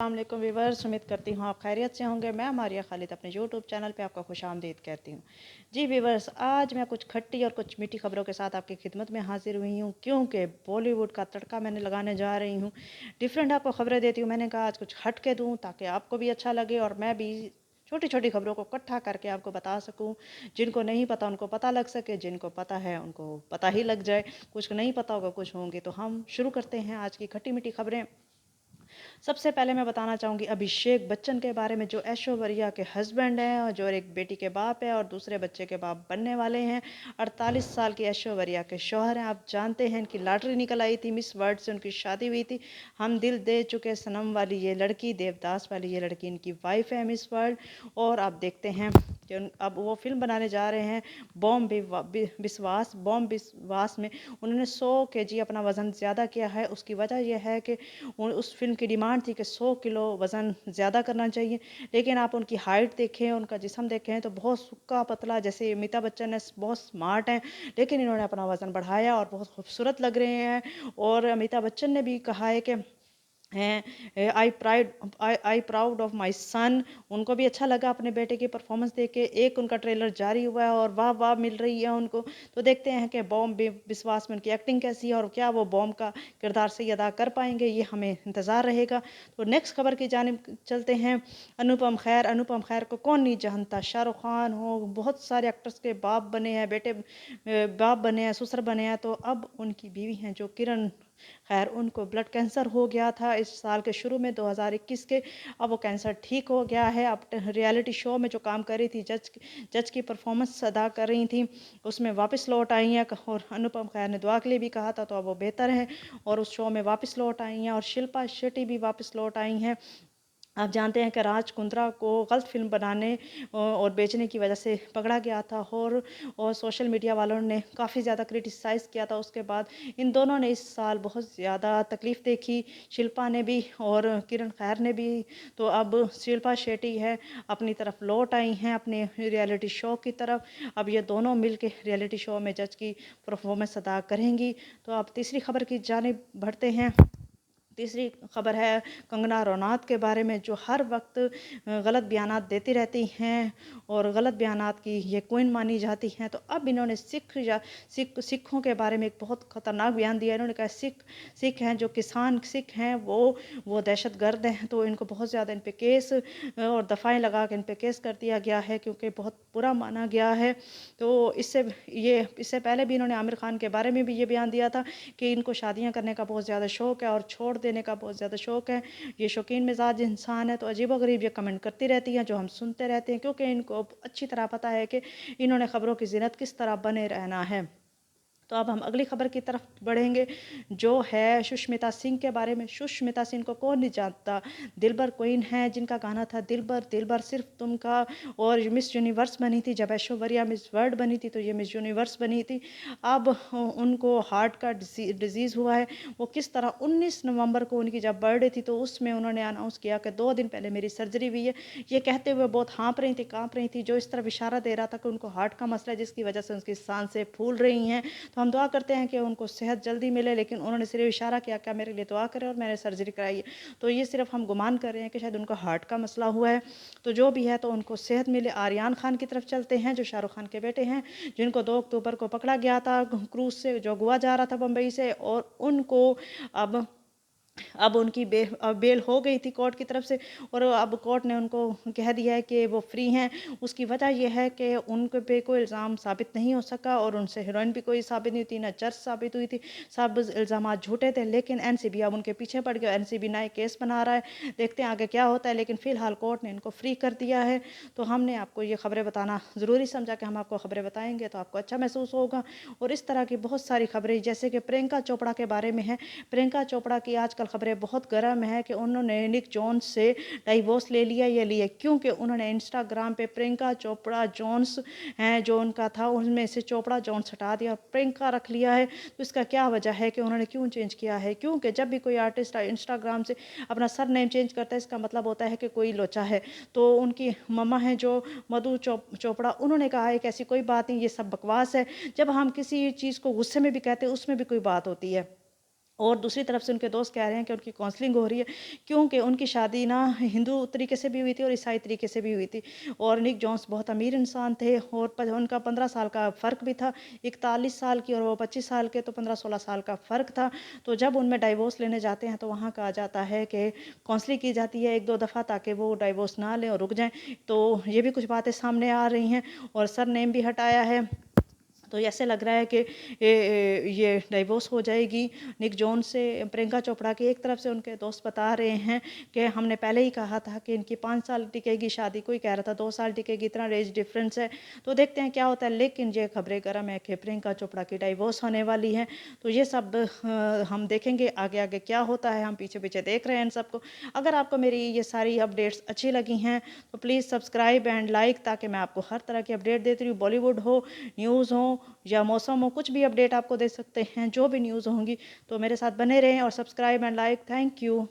अस्सलामुअलैकुम व्यूअर्स, उम्मीद करती हूँ आप खैरियत से होंगे। मैं मारिया खालिद अपने यूट्यूब चैनल पे आपका खुशामदीद कहती हूँ। जी व्यूअर्स, आज मैं कुछ खट्टी और कुछ मीठी खबरों के साथ आपकी खिदमत में हाजिर हुई हूँ, क्योंकि बॉलीवुड का तड़का मैंने लगाने जा रही हूँ। डिफरेंट आपको खबरें देती हूँ। मैंने कहा आज कुछ हट के दूँ ताकि आपको भी अच्छा लगे और मैं भी छोटी छोटी खबरों को इकट्ठा करके आपको बता सकूं। जिनको नहीं पता उनको पता लग सके, जिनको पता है उनको पता ही लग जाए। कुछ नहीं पता होगा, कुछ होंगे। तो हम शुरू करते हैं आज की खट्टी मीठी खबरें। सबसे पहले मैं बताना चाहूँगी अभिषेक बच्चन के बारे में, जो ऐश्वर्या के हस्बैंड हैं और जो एक बेटी के बाप है और दूसरे बच्चे के बाप बनने वाले हैं। 48 साल की ऐश्वर्या के शौहर हैं। आप जानते हैं इनकी लॉटरी निकल आई थी, मिस वर्ल्ड से उनकी शादी हुई थी। हम दिल दे चुके सनम वाली ये लड़की, देवदास वाली ये लड़की इनकी वाइफ है, मिस वर्ल्ड। और आप देखते हैं कि अब वो फिल्म बनाने जा रहे हैं बॉम्ब विश्वास में उन्होंने 100 kg अपना वज़न ज़्यादा किया है। उसकी वजह यह है कि उस फिल्म की डिमांड थी कि 100 किलो वज़न ज़्यादा करना चाहिए, लेकिन आप उनकी हाइट देखें, उनका जिस्म देखें तो बहुत सुक्का पतला, जैसे अमिताभ बच्चन है, बहुत स्मार्ट हैं, लेकिन इन्होंने अपना वज़न बढ़ाया और बहुत खूबसूरत लग रहे हैं। और अमिताभ बच्चन ने भी कहा है कि हैं आई प्राउड ऑफ माई सन। उनको भी अच्छा लगा अपने बेटे की परफॉर्मेंस देख के। एक उनका ट्रेलर जारी हुआ है और वाह वाह मिल रही है उनको। तो देखते हैं कि बॉम्ब विश्वास में उनकी एक्टिंग कैसी है और क्या वो बॉम्ब का किरदार सही अदा कर पाएंगे, ये हमें इंतज़ार रहेगा। तो नेक्स्ट खबर की जानिब चलते हैं। अनुपम खैर को कौन नहीं जानता। शाहरुख खान हो, बहुत सारे एक्टर्स के बाप बने हैं, बेटे बाप बने हैं, ससुर बने हैं। तो अब उनकी बीवी हैं जो किरण खैर, उनको ब्लड कैंसर हो गया था इस साल के शुरू में 2021 के। अब वो कैंसर ठीक हो गया है। अब रियलिटी शो में जो काम कर रही थी, जज की परफॉर्मेंस अदा कर रही थी, उसमें वापस लौट आई हैं। और अनुपम खैर ने दुआ के लिए भी कहा था, तो अब वो बेहतर है और उस शो में वापस लौट आई हैं। और शिल्पा शेट्टी भी वापस लौट आई हैं। आप जानते हैं कि राज कुंद्रा को गलत फिल्म बनाने और बेचने की वजह से पकड़ा गया था और सोशल मीडिया वालों ने काफ़ी ज़्यादा क्रिटिसाइज़ किया था। उसके बाद इन दोनों ने इस साल बहुत ज़्यादा तकलीफ़ देखी, शिल्पा ने भी और किरण खैर ने भी। तो अब शिल्पा शेट्टी है अपनी तरफ लौट आई हैं, अपने रियलिटी शो की तरफ। अब ये दोनों मिल के रियलिटी शो में जज की परफॉर्मेंस अदा करेंगी। तो अब तीसरी खबर की जानिब बढ़ते हैं। तीसरी खबर है कंगना रनौत के बारे में, जो हर वक्त गलत बयानात देती रहती हैं और गलत बयानात की ये क्वीन मानी जाती हैं। तो अब इन्होंने सिखों के बारे में एक बहुत ख़तरनाक बयान दिया। इन्होंने कहा सिख हैं, जो किसान सिख हैं, वो दहशतगर्द हैं। तो इनको बहुत ज़्यादा इन पे केस और दफ़ाएं लगा के इन पे केस कर दिया गया है, क्योंकि बहुत बुरा माना गया है। तो इससे पहले भी इन्होंने आमिर खान के बारे में भी ये बयान दिया था कि इनको शादियां करने का बहुत ज़्यादा शौक़ है और छोड़ देने का बहुत ज़्यादा शौक़ है। ये शौकीन मिजाज इंसान है। तो अजीबोगरीब ये कमेंट करती रहती हैं, जो हम सुनते रहते हैं, क्योंकि इनको अच्छी तरह पता है कि इन्होंने ख़बरों की ज़ीनत किस तरह बने रहना है। तो अब हम अगली खबर की तरफ बढ़ेंगे, जो है सुष्मिता सिंह के बारे में। सुष्मिता सिंह को कौन नहीं जानता। दिलबर क्वीन है, जिनका गाना था दिलबर दिलबर सिर्फ तुम का। और मिस यूनिवर्स बनी थी, जब ऐश्वर्या मिस वर्ल्ड बनी थी तो ये मिस यूनिवर्स बनी थी। अब उनको हार्ट का डिजीज़ हुआ है। वो किस तरह 19 नवंबर को उनकी जब बर्थडे थी, तो उसमें उन्होंने अनाउंस किया कि 2 दिन पहले मेरी सर्जरी हुई है। ये कहते हुए बहुत हाँप रही थी, काँप रही थी, जो इस तरफ इशारा दे रहा था कि उनको हार्ट का मसला है, जिसकी वजह से उनकी सांसें फूल रही हैं। तो हम दुआ करते हैं कि उनको सेहत जल्दी मिले, लेकिन उन्होंने सिर्फ इशारा किया क्या मेरे लिए दुआ करें और मैंने सर्जरी कराई है। तो ये सिर्फ हम गुमान कर रहे हैं कि शायद उनको हार्ट का मसला हुआ है। तो जो भी है, तो उनको सेहत मिले। आर्यन खान की तरफ चलते हैं, जो शाहरुख खान के बेटे हैं, जिनको 2 अक्टूबर को पकड़ा गया था क्रूज से, जो गोवा जा रहा था बम्बई से। और उनको अब उनकी बेल हो गई थी कोर्ट की तरफ से, और अब कोर्ट ने उनको कह दिया है कि वो फ्री हैं। उसकी वजह यह है कि उनके पे कोई इल्ज़ाम साबित नहीं हो सका और उनसे हीरोइन भी कोई साबित नहीं हुई, ना चर्च साबित हुई थी। सब इल्ज़ाम झूठे थे। लेकिन एनसीबी अब उनके पीछे पड़ गया, एनसीबी नए केस बना रहा है। देखते हैं आगे क्या होता है, लेकिन फ़िलहाल कोर्ट ने इनको फ्री कर दिया है। तो हमने आपको ये खबरें बताना ज़रूरी समझा कि हम आपको खबरें बताएंगे तो आपको अच्छा महसूस होगा। और इस तरह की बहुत सारी खबरें, जैसे कि प्रियंका चोपड़ा के बारे में है। प्रियंका चोपड़ा की आजकल खबरें बहुत गर्म है कि उन्होंने निक जोन्स से डाइवोर्स ले लिया। ये लिए क्योंकि उन्होंने इंस्टाग्राम पे प्रियंका चोपड़ा जोन्स हैं जो उनका था, उनमें से चोपड़ा जोन्स हटा दिया और प्रियंका रख लिया है। तो इसका क्या वजह है कि उन्होंने क्यों चेंज किया है? क्योंकि जब भी कोई आर्टिस्ट इंस्टाग्राम से अपना सर नेम चेंज करता है, इसका मतलब होता है कि कोई लोचा है। तो उनकी मम्मा हैं जो मधु चोपड़ा, उन्होंने कहा है कि ऐसी कोई बात नहीं, ये सब बकवास है। जब हम किसी चीज़ को गुस्से में भी कहते हैं, उसमें भी कोई बात होती है। और दूसरी तरफ से उनके दोस्त कह रहे हैं कि उनकी काउंसलिंग हो रही है, क्योंकि उनकी शादी ना हिंदू तरीके से भी हुई थी और ईसाई तरीके से भी हुई थी। और निक जोन्स बहुत अमीर इंसान थे और उनका 15 साल का फ़र्क भी था, 41 साल की और वो 25 साल के, तो 15-16 साल का फ़र्क था। तो जब उनमें डाइवोर्स लेने जाते हैं तो वहाँ कहा जाता है कि काउंसलिंग की जाती है 1-2 दफ़ा, ताकि वो डाइवोर्स ना लें और रुक जाएँ। तो ये भी कुछ बातें सामने आ रही हैं और सरनेम भी हटाया है। तो ऐसे लग रहा है कि ये डाइवोर्स हो जाएगी निक जोन से प्रियंका चोपड़ा की। एक तरफ से उनके दोस्त बता रहे हैं कि हमने पहले ही कहा था कि इनकी 5 साल टिकेगी शादी, कोई कह रहा था 2 साल टिकेगी, इतना एज डिफरेंस है। तो देखते हैं क्या होता है, लेकिन ये खबरें गर्म है कि प्रियंका चोपड़ा की डाइवोर्स होने वाली है। तो ये सब हम देखेंगे आगे आगे क्या होता है, हम पीछे पीछे देख रहे हैं इन सबको। अगर आपको मेरी ये सारी अपडेट्स अच्छी लगी हैं तो प्लीज़ सब्सक्राइब एंड लाइक, ताकि मैं आपको हर तरह की अपडेट देती रहूँ, बॉलीवुड हो, न्यूज़ हो या मौसम हो, कुछ भी अपडेट आपको दे सकते हैं, जो भी न्यूज़ होंगी। तो मेरे साथ बने रहें और subscribe and like. Thank you.